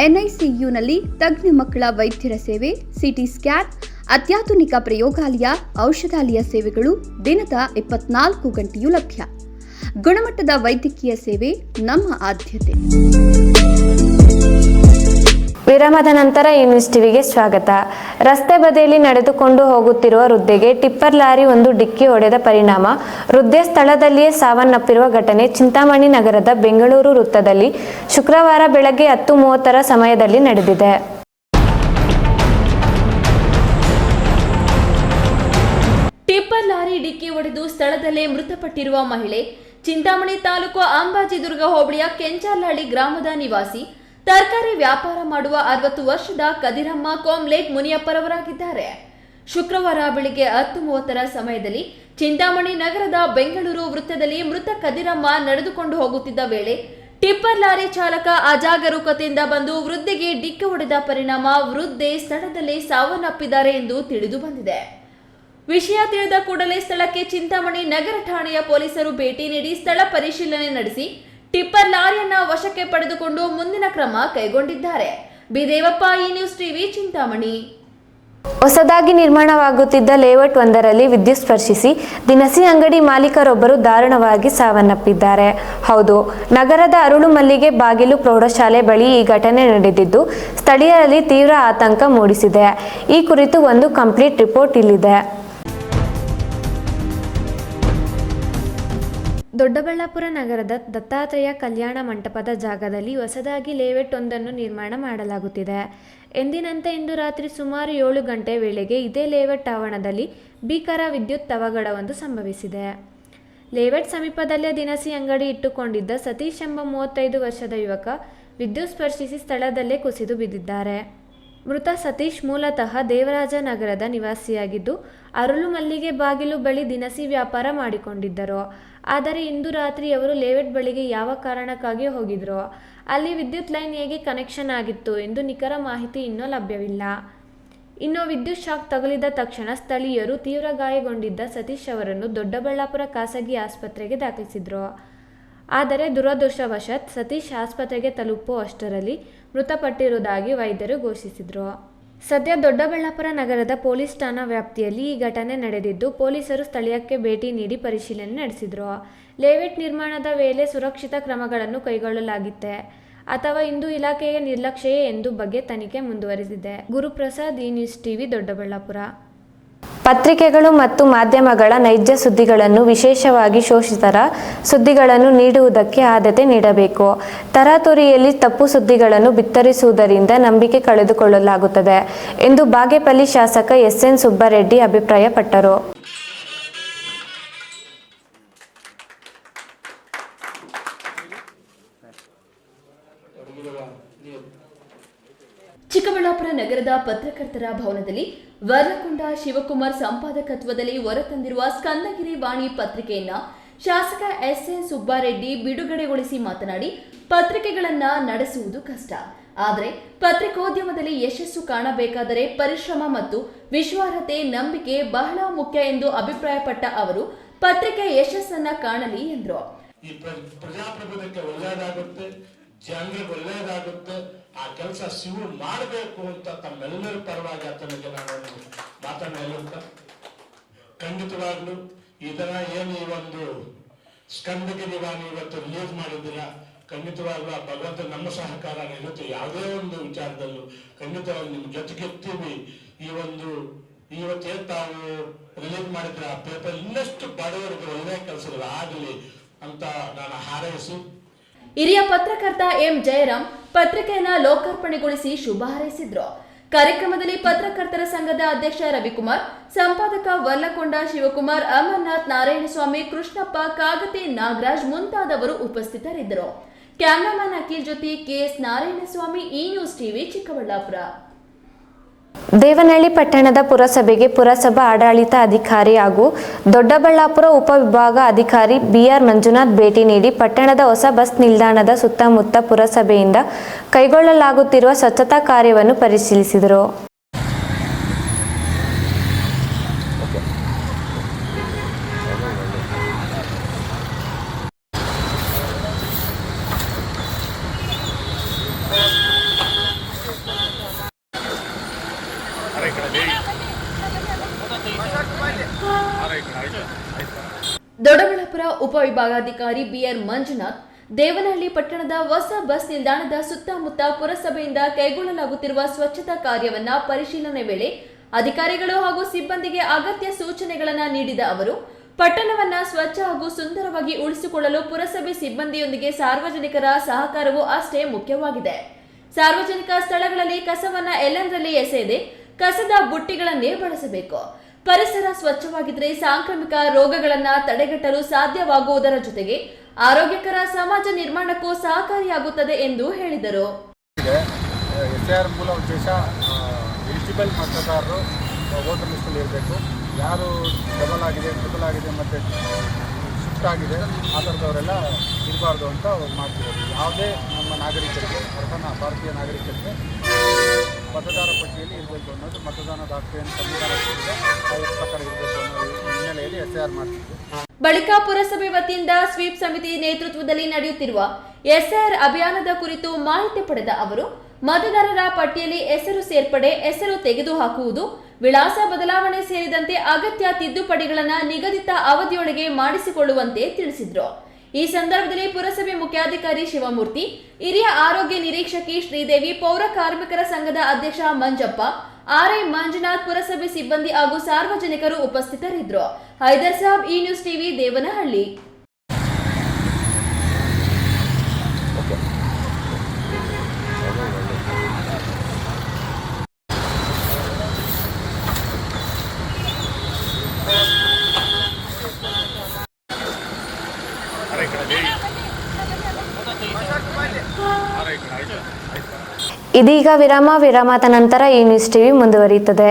NICUನಲ್ಲಿ ತಜ್ಞ ಮಕ್ಕಳ ವೈದ್ಯರ ಸೇವೆ, CT ಸ್ಕ್ಯಾನ್, ಅತ್ಯಾಧುನಿಕ ಪ್ರಯೋಗಾಲಯ, ಔಷಧಾಲಯ ಸೇವೆಗಳು ದಿನದ 24 ಗಂಟೆಯೂ ಲಭ್ಯ. ಗುಣಮಟ್ಟದ ವೈದ್ಯಕೀಯ ಸೇವೆ ನಮ್ಮ ಆದ್ಯತೆ. ವಿರಾಮದ ನಂತರ ಈ ನ್ಯೂಸ್ ಟಿವಿಗೆ ಸ್ವಾಗತ. ರಸ್ತೆ ಬದಿಯಲ್ಲಿ ನಡೆದುಕೊಂಡು ಹೋಗುತ್ತಿರುವ ವೃದ್ಧೆಗೆ ಟಿಪ್ಪರ್ ಲಾರಿ ಒಂದು ಡಿಕ್ಕಿ ಹೊಡೆದ ಪರಿಣಾಮ ವೃದ್ಧೆ ಸ್ಥಳದಲ್ಲಿಯೇ ಸಾವನ್ನಪ್ಪಿರುವ ಘಟನೆ ಚಿಂತಾಮಣಿ ನಗರದ ಬೆಂಗಳೂರು ವೃತ್ತದಲ್ಲಿ ಶುಕ್ರವಾರ ಬೆಳಗ್ಗೆ 10:30 ಸಮಯದಲ್ಲಿ ನಡೆದಿದೆ. ಟಿಪ್ಪರ್ ಲಾರಿ ಡಿಕ್ಕಿ ಹೊಡೆದು ಸ್ಥಳದಲ್ಲೇ ಮೃತಪಟ್ಟಿರುವ ಮಹಿಳೆ ಚಿಂತಾಮಣಿ ತಾಲೂಕು ಅಂಬಾಜಿದುರ್ಗ ಹೋಬಳಿಯ ಕೆಂಚಾಲಹಳ್ಳಿ ಗ್ರಾಮದ ನಿವಾಸಿ ತರಕಾರಿ ವ್ಯಾಪಾರ ಮಾಡುವ 60 ವರ್ಷದ ಕದಿರಮ್ಮ ಕೋಮ್ಲೇಟ್ ಮುನಿಯಪ್ಪರವರಾಗಿದ್ದಾರೆ. ಶುಕ್ರವಾರ ಬೆಳಿಗ್ಗೆ 10:30 ಸಮಯದಲ್ಲಿ ಚಿಂತಾಮಣಿ ನಗರದ ಬೆಂಗಳೂರು ವೃತ್ತದಲ್ಲಿ ಮೃತ ಕದಿರಮ್ಮ ನಡೆದುಕೊಂಡು ಹೋಗುತ್ತಿದ್ದ ವೇಳೆ ಟಿಪ್ಪರ್ ಲಾರಿ ಚಾಲಕ ಅಜಾಗರೂಕತೆಯಿಂದ ಬಂದು ವೃದ್ಧೆಗೆ ಡಿಕ್ಕಿ ಹೊಡೆದ ಪರಿಣಾಮ ವೃದ್ಧೆ ಸ್ಥಳದಲ್ಲೇ ಸಾವನ್ನಪ್ಪಿದ್ದಾರೆ ಎಂದು ತಿಳಿದು ಬಂದಿದೆ. ವಿಷಯ ತಿಳಿದ ಕೂಡಲೇ ಸ್ಥಳಕ್ಕೆ ಚಿಂತಾಮಣಿ ನಗರ ಠಾಣೆಯ ಪೊಲೀಸರು ಭೇಟಿ ನೀಡಿ ಸ್ಥಳ ಪರಿಶೀಲನೆ ನಡೆಸಿ ಟಿಪ್ಪರ್ ಲಾರಿಯನ್ನ ವಶಕ್ಕೆ ಪಡೆದುಕೊಂಡು ಮುಂದಿನ ಕ್ರಮ ಕೈಗೊಂಡಿದ್ದಾರೆ. ಬಿದೇವಪ್ಪ, ಈ ನ್ಯೂಸ್ ಟಿವಿ, ಚಿಂತಾಮಣಿ. ಹೊಸದಾಗಿ ನಿರ್ಮಾಣವಾಗುತ್ತಿದ್ದ ಲೇಔಟ್ ಒಂದರಲ್ಲಿ ವಿದ್ಯುತ್ ಸ್ಪರ್ಶಿಸಿ ದಿನಸಿ ಅಂಗಡಿ ಮಾಲೀಕರೊಬ್ಬರು ದಾರುಣವಾಗಿ ಸಾವನ್ನಪ್ಪಿದ್ದಾರೆ. ಹೌದು, ನಗರದ ಅರಳು ಮಲ್ಲಿಗೆ ಬಾಗಿಲು ಪ್ರೌಢಶಾಲೆ ಬಳಿ ಈ ಘಟನೆ ನಡೆದಿದ್ದು ಸ್ಥಳೀಯರಲ್ಲಿ ತೀವ್ರ ಆತಂಕ ಮೂಡಿಸಿದೆ. ಈ ಕುರಿತು ಒಂದು ಕಂಪ್ಲೀಟ್ ರಿಪೋರ್ಟ್ ಇಲ್ಲಿದೆ. ದೊಡ್ಡಬಳ್ಳಾಪುರ ನಗರದ ದತ್ತಾತ್ರೇಯ ಕಲ್ಯಾಣ ಮಂಟಪದ ಜಾಗದಲ್ಲಿ ಹೊಸದಾಗಿ ಲೇಔಟ್ ಒಂದನ್ನು ನಿರ್ಮಾಣ ಮಾಡಲಾಗುತ್ತಿದೆ. ಎಂದಿನಂತೆ ಇಂದು ರಾತ್ರಿ ಸುಮಾರು 7 ಗಂಟೆ ವೇಳೆಗೆ ಇದೇ ಲೇಔಟ್ ಆವರಣದಲ್ಲಿ ಭೀಕರ ವಿದ್ಯುತ್ ಅವಘಡವೊಂದು ಸಂಭವಿಸಿದೆ. ಲೇಔಟ್ ಸಮೀಪದಲ್ಲೇ ದಿನಸಿ ಅಂಗಡಿ ಇಟ್ಟುಕೊಂಡಿದ್ದ ಸತೀಶ್ ಎಂಬ 35 ವರ್ಷದ ಯುವಕ ವಿದ್ಯುತ್ ಸ್ಪರ್ಶಿಸಿ ಸ್ಥಳದಲ್ಲೇ ಕುಸಿದು ಬಿದ್ದಿದ್ದಾರೆ. ಮೃತ ಸತೀಶ್ ಮೂಲತಃ ದೇವರಾಜನಗರದ ನಿವಾಸಿಯಾಗಿದ್ದು ಅರಳು ಮಲ್ಲಿಗೆ ಬಾಗಿಲು ಬಳಿ ದಿನಸಿ ವ್ಯಾಪಾರ ಮಾಡಿಕೊಂಡಿದ್ದರು. ಆದರೆ ಇಂದು ರಾತ್ರಿ ಅವರು ಲೇಔಟ್ ಬಳಿಗೆ ಯಾವ ಕಾರಣಕ್ಕಾಗಿ ಹೋಗಿದ್ರು, ಅಲ್ಲಿ ವಿದ್ಯುತ್ ಲೈನ್ ಹೇಗೆ ಕನೆಕ್ಷನ್ ಆಗಿತ್ತು ಎಂದು ನಿಖರ ಮಾಹಿತಿ ಇನ್ನೂ ಲಭ್ಯವಿಲ್ಲ. ಇನ್ನು ವಿದ್ಯುತ್ ಶಾಕ್ ತಗುಲಿದ ತಕ್ಷಣ ಸ್ಥಳೀಯರು ತೀವ್ರ ಗಾಯಗೊಂಡಿದ್ದ ಸತೀಶ್ ಅವರನ್ನು ದೊಡ್ಡಬಳ್ಳಾಪುರ ಖಾಸಗಿ ಆಸ್ಪತ್ರೆಗೆ ದಾಖಲಿಸಿದ್ರು. ಆದರೆ ದುರದೃಷ್ಟವಶಾತ್ ಸತೀಶ್ ಆಸ್ಪತ್ರೆಗೆ ತಲುಪುವಷ್ಟರಲ್ಲಿ ಮೃತಪಟ್ಟಿರುವುದಾಗಿ ವೈದ್ಯರು ಘೋಷಿಸಿದರು. ಸದ್ಯ ದೊಡ್ಡಬಳ್ಳಾಪುರ ನಗರದ ಪೊಲೀಸ್ ಠಾಣಾ ವ್ಯಾಪ್ತಿಯಲ್ಲಿ ಈ ಘಟನೆ ನಡೆದಿದ್ದು ಪೊಲೀಸರು ಸ್ಥಳಕ್ಕೆ ಭೇಟಿ ನೀಡಿ ಪರಿಶೀಲನೆ ನಡೆಸಿದರು. ಲೇಔಟ್ ನಿರ್ಮಾಣದ ವೇಳೆ ಸುರಕ್ಷಿತ ಕ್ರಮಗಳನ್ನು ಕೈಗೊಳ್ಳಲಾಗಿತ್ತೆ ಅಥವಾ ಇಂದು ಇಲಾಖೆಯ ನಿರ್ಲಕ್ಷ್ಯವೇ ಎಂದು ಬಗ್ಗೆ ತನಿಖೆ ಮುಂದುವರೆದಿದೆ. ಗುರುಪ್ರಸಾದ್, ಈ ನ್ಯೂಸ್ ಟಿವಿ, ದೊಡ್ಡಬಳ್ಳಾಪುರ. ಪತ್ರಿಕೆಗಳು ಮತ್ತು ಮಾಧ್ಯಮಗಳ ನೈಜ ಸುದ್ದಿಗಳನ್ನು, ವಿಶೇಷವಾಗಿ ಶೋಷಿತರ ಸುದ್ದಿಗಳನ್ನು ನೀಡುವುದಕ್ಕೆ ಆದ್ಯತೆ ನೀಡಬೇಕು. ತರಾತುರಿಯಲ್ಲಿ ತಪ್ಪು ಸುದ್ದಿಗಳನ್ನು ಬಿತ್ತರಿಸುವುದರಿಂದ ನಂಬಿಕೆ ಕಳೆದುಕೊಳ್ಳಲಾಗುತ್ತದೆ ಎಂದು ಬಾಗೇಪಲ್ಲಿ ಶಾಸಕ SN ಸುಬ್ಬಾರೆಡ್ಡಿ ಅಭಿಪ್ರಾಯಪಟ್ಟರು. ಚಿಕ್ಕಬಳ್ಳಾಪುರ ನಗರದ ಪತ್ರಕರ್ತರ ಭವನದಲ್ಲಿ ವರ್ಲಕೊಂಡ ಶಿವಕುಮಾರ್ ಸಂಪಾದಕತ್ವದಲ್ಲಿ ಹೊರತಂದಿರುವ ಸ್ಕಂದಗಿರಿ ವಾಣಿ ಪತ್ರಿಕೆಯನ್ನ ಶಾಸಕ SN ಸುಬ್ಬಾರೆಡ್ಡಿ ಬಿಡುಗಡೆಗೊಳಿಸಿ ಮಾತನಾಡಿ, ಪತ್ರಿಕೆಗಳನ್ನ ನಡೆಸುವುದು ಕಷ್ಟ, ಆದರೆ ಪತ್ರಿಕೋದ್ಯಮದಲ್ಲಿ ಯಶಸ್ಸು ಕಾಣಬೇಕಾದರೆ ಪರಿಶ್ರಮ ಮತ್ತು ವಿಶ್ವಾಸಾರ್ಹತೆ, ನಂಬಿಕೆ ಬಹಳ ಮುಖ್ಯ ಎಂದು ಅಭಿಪ್ರಾಯಪಟ್ಟ ಅವರು ಪತ್ರಿಕೆ ಯಶಸ್ಸನ್ನ ಕಾಣಲಿ ಎಂದರು. ಈ ಪ್ರಜಾಪ್ರಭುತ್ವಕ್ಕೆ ಒಳ್ಳೆಯದಾಗುತ್ತೆ, ಜನರಿಗೆ ಒಳ್ಳೆಯದಾಗುತ್ತೆ, ಆ ಕೆಲಸ ಶಿವು ಮಾಡಬೇಕು ಅಂತ ತಮ್ಮೆಲ್ಲರ ಪರವಾಗಿ ಆತನಿಗೆ ನಾನು ಮಾತನ್ನ ಹೇಳುತ್ತ, ಖಂಡಿತವಾಗ್ಲು ಇದನ್ನ ಏನು ಈ ಒಂದು ಸ್ಕಂದಗಿರಿ ವಾಣಿ ಇವತ್ತು ರಿಲೀಸ್ ಮಾಡಿದ್ದೀರಾ, ಖಂಡಿತವಾಗ್ಲೂ ಆ ಭಗವಂತ ನಮ್ಮ ಸಹಕಾರ ಇರುತ್ತೆ. ಯಾವುದೇ ಒಂದು ವಿಚಾರದಲ್ಲೂ ಖಂಡಿತವಾಗ್ಲೂ ನಿಮ್ ಜೊತೆಗೆತ್ತೀವಿ. ಈ ಒಂದು ಇವತ್ತೇ ತಾವು ರಿಲೀಸ್ ಮಾಡಿದ್ರೆ ಆ ಪೇಪರ್ ಇನ್ನಷ್ಟು ಬಡವರಿಗೆ ಒಳ್ಳೆಯ ಕೆಲಸಗಳು ಆಗಲಿ ಅಂತ ನಾನು ಹಾರೈಸಿ, ಹಿರಿಯ ಪತ್ರಕರ್ತ M. ಜಯರಾಮ್ ಪತ್ರಿಕೆಯನ್ನ ಲೋಕಾರ್ಪಣೆಗೊಳಿಸಿ ಶುಭ ಹಾರೈಸಿದ್ರು. ಕಾರ್ಯಕ್ರಮದಲ್ಲಿ ಪತ್ರಕರ್ತರ ಸಂಘದ ಅಧ್ಯಕ್ಷ ರವಿಕುಮಾರ್, ಸಂಪಾದಕ ವಲ್ಲಕೊಂಡ ಶಿವಕುಮಾರ್, ಅಮರನಾಥ್ ನಾರಾಯಣಸ್ವಾಮಿ, ಕೃಷ್ಣಪ್ಪ, ಕಾಗತಿ ನಾಗರಾಜ್ ಮುಂತಾದವರು ಉಪಸ್ಥಿತರಿದ್ದರು. ಕ್ಯಾಮರಾಮನ್ ಅಖಿಲ್ ಜೊತೆ ಕೆಎಸ್ ನಾರಾಯಣಸ್ವಾಮಿ, ಈ ನ್ಯೂಸ್ ಟಿವಿ, ಚಿಕ್ಕಬಳ್ಳಾಪುರ. ದೇವನಹಳ್ಳಿ ಪಟ್ಟಣದ ಪುರಸಭೆಗೆ ಪುರಸಭಾ ಆಡಳಿತ ಅಧಿಕಾರಿ ಹಾಗೂ ದೊಡ್ಡಬಳ್ಳಾಪುರ ಉಪವಿಭಾಗ ಅಧಿಕಾರಿ ಬಿಆರ್ ಮಂಜುನಾಥ್ ಭೇಟಿ ನೀಡಿ ಪಟ್ಟಣದ ಹೊಸ ಬಸ್ ನಿಲ್ದಾಣದ ಸುತ್ತಮುತ್ತ ಪುರಸಭೆಯಿಂದ ಕೈಗೊಳ್ಳಲಾಗುತ್ತಿರುವ ಸ್ವಚ್ಛತಾ ಕಾರ್ಯವನ್ನು ಪರಿಶೀಲಿಸಿದರು. ದೊಡ್ಡಬಳ್ಳಾಪುರ ಉಪವಿಭಾಗಾಧಿಕಾರಿ ಬಿಆರ್ ಮಂಜುನಾಥ್ ದೇವನಹಳ್ಳಿ ಪಟ್ಟಣದ ಹೊಸ ಬಸ್ ನಿಲ್ದಾಣದ ಸುತ್ತಮುತ್ತ ಪುರಸಭೆಯಿಂದ ಕೈಗೊಳ್ಳಲಾಗುತ್ತಿರುವ ಸ್ವಚ್ಛತಾ ಕಾರ್ಯವನ್ನ ಪರಿಶೀಲನೆ ವೇಳೆ ಅಧಿಕಾರಿಗಳು ಹಾಗೂ ಸಿಬ್ಬಂದಿಗೆ ಅಗತ್ಯ ಸೂಚನೆಗಳನ್ನು ನೀಡಿದ ಅವರು, ಪಟ್ಟಣವನ್ನ ಸ್ವಚ್ಛ ಹಾಗೂ ಸುಂದರವಾಗಿ ಉಳಿಸಿಕೊಳ್ಳಲು ಪುರಸಭೆ ಸಿಬ್ಬಂದಿಯೊಂದಿಗೆ ಸಾರ್ವಜನಿಕರ ಸಹಕಾರವೂ ಅಷ್ಟೇ ಮುಖ್ಯವಾಗಿದೆ. ಸಾರ್ವಜನಿಕ ಸ್ಥಳಗಳಲ್ಲಿ ಕಸವನ್ನ ಎಲ್ಲೆಂದರಲ್ಲಿ ಎಸೆಯದೆ ಕಸದ ಬುಟ್ಟಿಗಳನ್ನೇ ಬಳಸಬೇಕು. ಪರಿಸರ ಸ್ವಚ್ಛವಾಗಿದ್ದರೆ ಸಾಂಕ್ರಾಮಿಕ ರೋಗಗಳನ್ನು ತಡೆಗಟ್ಟಲು ಸಾಧ್ಯವಾಗುವುದರ ಜೊತೆಗೆ ಆರೋಗ್ಯಕರ ಸಮಾಜ ನಿರ್ಮಾಣಕ್ಕೂ ಸಹಕಾರಿಯಾಗುತ್ತದೆ ಎಂದು ಹೇಳಿದರು. ಎಸ್ಐಆರ್ ಮೂಲ ಉದ್ದೇಶ ಎಲಿಜಿಬಲ್ ಮತದಾರರು ವೋಟರ್ ಲಿಸ್ಟಲ್ಲಿ ಇರಬೇಕು. ಯಾರು ಡಬಲ್ ಆಗಿದೆ, ಟ್ರಿಬಲ್ ಆಗಿದೆ ಮತ್ತು ಶಿಫ್ಟ್ ಆಗಿದೆ ಆ ಥರದವರೆಲ್ಲ ಇರಬಾರ್ದು ಅಂತ ಮಾಡ್ತಿರೋದು. ಯಾವುದೇ ನಮ್ಮ ನಾಗರಿಕರಿಗೆ, ಭಾರತೀಯ ನಾಗರಿಕರಿಗೆ ಮತದಾರ ಪಟ್ಟಿಯಲ್ಲಿ ಇರಬೇಕು ಅನ್ನೋದು ಮತದಾನ ದಾಖಲೆಯನ್ನು ಸಂವಿಧಾನ ಕೊಟ್ಟಿದೆ, ಅದರ ಪ್ರಕಾರ ಇರಬೇಕು ಅನ್ನೋ ಹಿನ್ನೆಲೆಯಲ್ಲಿ ಎಸ್ಐಆರ್ ಮಾಡ್ತಿದ್ವಿ. ಬಳಿಕ ಪುರಸಭೆ ವತಿಯಿಂದ ಸ್ವೀಪ್ ಸಮಿತಿ ನೇತೃತ್ವದಲ್ಲಿ ನಡೆಯುತ್ತಿರುವ ಎಸ್ಐಆರ್ ಅಭಿಯಾನದ ಕುರಿತು ಮಾಹಿತಿ ಪಡೆದ ಅವರು, ಮತದಾರರ ಪಟ್ಟಿಯಲ್ಲಿ ಹೆಸರು ಸೇರ್ಪಡೆ, ಹೆಸರು ತೆಗೆದುಹಾಕುವುದು, ವಿಳಾಸ ಬದಲಾವಣೆ ಸೇರಿದಂತೆ ಅಗತ್ಯ ತಿದ್ದುಪಡಿಗಳನ್ನು ನಿಗದಿತ ಅವಧಿಯೊಳಗೆ ಮಾಡಿಸಿಕೊಳ್ಳುವಂತೆ ತಿಳಿಸಿದರು. ಈ ಸಂದರ್ಭದಲ್ಲಿ ಪುರಸಭೆ ಮುಖ್ಯಾಧಿಕಾರಿ ಶಿವಮೂರ್ತಿ, ಹಿರಿಯ ಆರೋಗ್ಯ ನಿರೀಕ್ಷಕಿ ಶ್ರೀದೇವಿ, ಪೌರ ಕಾರ್ಮಿಕರ ಸಂಘದ ಅಧ್ಯಕ್ಷ ಮಂಜಪ್ಪ, ಆರ್ಐ ಮಂಜುನಾಥ್, ಪುರಸಭೆ ಸಿಬ್ಬಂದಿ ಹಾಗೂ ಸಾರ್ವಜನಿಕರು ಉಪಸ್ಥಿತರಿದ್ದರು. ಹೈದರ್ ಸಾಬ್, ಈ ನ್ಯೂಸ್ ಟಿವಿ, ದೇವನಹಳ್ಳಿ. ಇದೀಗ ವಿರಾಮದ ನಂತರ ಈ ನ್ಯೂಸ್ ಟಿವಿ ಮುಂದುವರಿಯುತ್ತದೆ.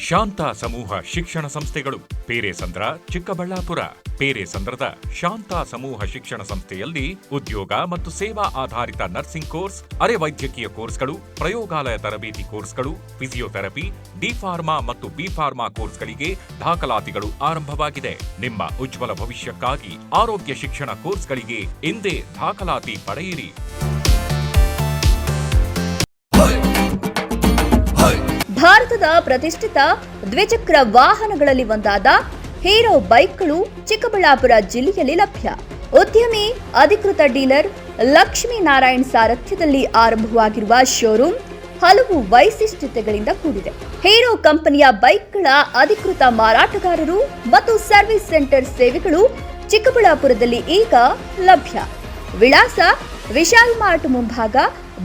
ಶಾಂತ ಸಮೂಹ ಶಿಕ್ಷಣ ಸಂಸ್ಥೆಗಳು ಪೇರೆಸಂದ್ರ, ಚಿಕ್ಕಬಳ್ಳಾಪುರ. ಪೇರೆಸಂದ್ರದ ಶಾಂತ ಸಮೂಹ ಶಿಕ್ಷಣ ಸಂಸ್ಥೆಯಲ್ಲಿ ಉದ್ಯೋಗ ಮತ್ತು ಸೇವಾ ಆಧಾರಿತ ನರ್ಸಿಂಗ್ ಕೋರ್ಸ್, ಅರೆ ವೈದ್ಯಕೀಯ ಕೋರ್ಸ್ಗಳು, ಪ್ರಯೋಗಾಲಯ ತರಬೇತಿ ಕೋರ್ಸ್ಗಳು, ಫಿಸಿಯೋಥೆರಪಿ, ಡಿ ಫಾರ್ಮಾ ಮತ್ತು ಬಿ ಫಾರ್ಮಾ ಕೋರ್ಸ್ಗಳಿಗೆ ದಾಖಲಾತಿಗಳು ಆರಂಭವಾಗಿದೆ. ನಿಮ್ಮ ಉಜ್ವಲ ಭವಿಷ್ಯಕ್ಕಾಗಿ ಆರೋಗ್ಯ ಶಿಕ್ಷಣ ಕೋರ್ಸ್ಗಳಿಗೆ ಇಂದೇ ದಾಖಲಾತಿ ಪಡೆಯಿರಿ. ಭಾರತದ ಪ್ರತಿಷ್ಠಿತ ದ್ವಿಚಕ್ರ ವಾಹನಗಳಲ್ಲಿ ಒಂದಾದ ಹೀರೋ ಬೈಕ್ಗಳು ಚಿಕ್ಕಬಳ್ಳಾಪುರ ಜಿಲ್ಲೆಯಲ್ಲಿ ಲಭ್ಯ. ಉದ್ಯಮಿ ಅಧಿಕೃತ ಡೀಲರ್ ಲಕ್ಷ್ಮೀನಾರಾಯಣ್ ಸಾರಥ್ಯದಲ್ಲಿ ಆರಂಭವಾಗಿರುವ ಶೋರೂಮ್ ಹಲವು ವೈಶಿಷ್ಟ್ಯತೆಗಳಿಂದ ಕೂಡಿದೆ. ಹೀರೋ ಕಂಪನಿಯ ಬೈಕ್ಗಳ ಅಧಿಕೃತ ಮಾರಾಟಗಾರರು ಮತ್ತು ಸರ್ವಿಸ್ ಸೆಂಟರ್ ಸೇವೆಗಳು ಚಿಕ್ಕಬಳ್ಳಾಪುರದಲ್ಲಿ ಈಗ ಲಭ್ಯ. ವಿಳಾಸ ವಿಶಾಲ್ ಮಾರ್ಟ್ ಮುಂಭಾಗ,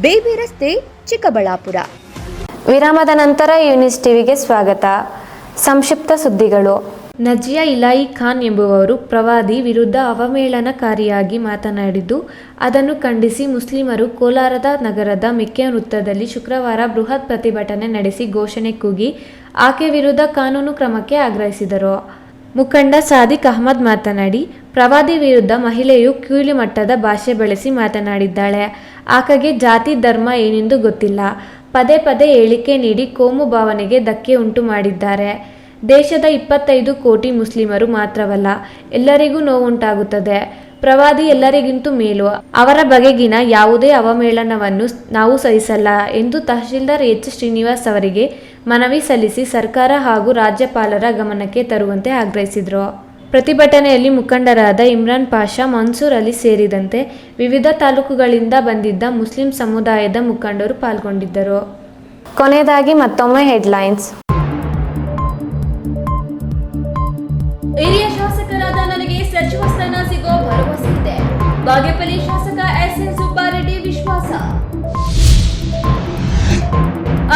ಬೇಬಿ ರಸ್ತೆ, ಚಿಕ್ಕಬಳ್ಳಾಪುರ. ವಿರಾಮದ ನಂತರ ಈ ನ್ಯೂಸ್ ಟಿವಿಗೆ ಸ್ವಾಗತ. ಸಂಕ್ಷಿಪ್ತ ಸುದ್ದಿಗಳು. ನಜಿಯಾ ಇಲಾಯಿ ಖಾನ್ ಎಂಬುವವರು ಪ್ರವಾದಿ ವಿರುದ್ಧ ಅವಹೇಳನಕಾರಿಯಾಗಿ ಮಾತನಾಡಿದ್ದು, ಅದನ್ನು ಖಂಡಿಸಿ ಮುಸ್ಲಿಮರು ಕೋಲಾರದ ನಗರದ ಮೆಕ್ಕೆ ವೃತ್ತದಲ್ಲಿ ಶುಕ್ರವಾರ ಬೃಹತ್ ಪ್ರತಿಭಟನೆ ನಡೆಸಿ ಘೋಷಣೆ ಕೂಗಿ ಆಕೆ ವಿರುದ್ಧ ಕಾನೂನು ಕ್ರಮಕ್ಕೆ ಆಗ್ರಹಿಸಿದರು. ಮುಖಂಡ ಸಾದಿಕ್ ಅಹಮದ್ ಮಾತನಾಡಿ, ಪ್ರವಾದಿ ವಿರುದ್ಧ ಮಹಿಳೆಯು ಕೀಳು ಮಟ್ಟದ ಭಾಷೆ ಬಳಸಿ ಮಾತನಾಡಿದ್ದಾಳೆ. ಆಕೆಗೆ ಜಾತಿ ಧರ್ಮ ಏನೆಂದು ಗೊತ್ತಿಲ್ಲ. ಪದೇ ಪದೇ ಹೇಳಿಕೆ ನೀಡಿ ಕೋಮು ಭಾವನೆಗೆ ಧಕ್ಕೆ ಉಂಟು ಮಾಡಿದ್ದಾರೆ. ದೇಶದ 25 ಕೋಟಿ ಮುಸ್ಲಿಮರು ಮಾತ್ರವಲ್ಲ, ಎಲ್ಲರಿಗೂ ನೋವುಂಟಾಗುತ್ತದೆ. ಪ್ರವಾದಿ ಎಲ್ಲರಿಗಿಂತ ಮೇಲು. ಅವರ ಬಗೆಗಿನ ಯಾವುದೇ ಅವಹೇಳನವನ್ನು ನಾವು ಸಹಿಸಲ್ಲ ಎಂದು ತಹಶೀಲ್ದಾರ್ ಎಚ್ ಶ್ರೀನಿವಾಸ್ ಅವರಿಗೆ ಮನವಿ ಸಲ್ಲಿಸಿ ಸರ್ಕಾರ ಹಾಗೂ ರಾಜ್ಯಪಾಲರ ಗಮನಕ್ಕೆ ತರುವಂತೆ ಆಗ್ರಹಿಸಿದರು. ಪ್ರತಿಭಟನೆಯಲ್ಲಿ ಮುಖಂಡರಾದ ಇಮ್ರಾನ್ ಪಾಷಾ, ಮನ್ಸೂರ್ ಅಲಿ ಸೇರಿದಂತೆ ವಿವಿಧ ತಾಲೂಕುಗಳಿಂದ ಬಂದಿದ್ದ ಮುಸ್ಲಿಂ ಸಮುದಾಯದ ಮುಖಂಡರು ಪಾಲ್ಗೊಂಡಿದ್ದರು. ಕೊನೆಯದಾಗಿ ಮತ್ತೊಮ್ಮೆ ಹೆಡ್ಲೈನ್ಸ್. ಹಿರಿಯ ಶಾಸಕರಾದ ನನಗೆ ಸಚಿವ ಸ್ಥಾನ ಸಿಗೋ ಭರವಸೆ ಇದೆ. ಬಾಗೇಪಲ್ಲಿ ಶಾಸಕ ಎಸ್ಎನ್ ಸುಬ್ಬಾರೆಡ್ಡಿ ವಿಶ್ವಾಸ.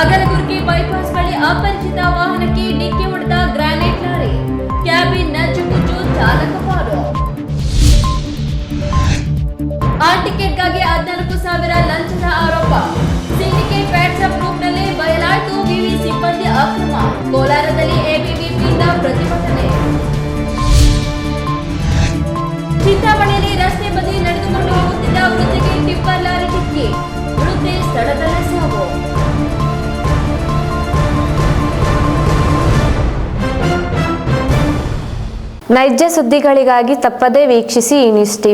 ಅಗಲಗುರ್ಗಿ ಬೈಪಾಸ್ ಬಳಿ ಅಪರಿಚಿತ ವಾಹನಕ್ಕೆ ಡಿಕ್ಕಿ ಹೊಡೆದ ಗ್ರಾನೈಟ್ ಲಾರಿ, ಕ್ಯಾಬಿನ್ ನಜ್ಜುಗುಜ್ಜು, ಚಾಲಕ ಪಾರು. ಆಲ್ ಟಿಕೆಟ್ಗಾಗಿ 14,000 ಲಂಚದ ಆರೋಪ. ಸಿಂಡಿಕೇಟ್ ವಾಟ್ಸ್ಆಪ್ ಗ್ರೂಪ್ನಲ್ಲಿ ಬಯಲಾಯಿತು ವಿವಿ ಸಿಬ್ಬಂದಿ ಅಕ್ರಮ. ಕೋಲಾರದಲ್ಲಿ ಎಬಿವಿಪಿಯಿಂದ ಪ್ರತಿಭಟನೆ. ಚಿಂತಾಮಣಿಯಲ್ಲಿ ರಸ್ತೆ ಬದಿ ನಡೆದುಕೊಂಡು ಹೋಗುತ್ತಿದ್ದ ವೃದ್ಧೆಗೆ ಟಿಪ್ಪರ್ ಲಾರಿ ಡಿಕ್ಕಿ, ವೃದ್ಧೆ ಸ್ಥಳದಲ್ಲೇ ಸಾವು. ನೈಜ ಸುದ್ದಿಗಳಿಗಾಗಿ ತಪ್ಪದೇ ವೀಕ್ಷಿಸಿ ಈ ನ್ಯೂಸ್ ಟಿವಿ.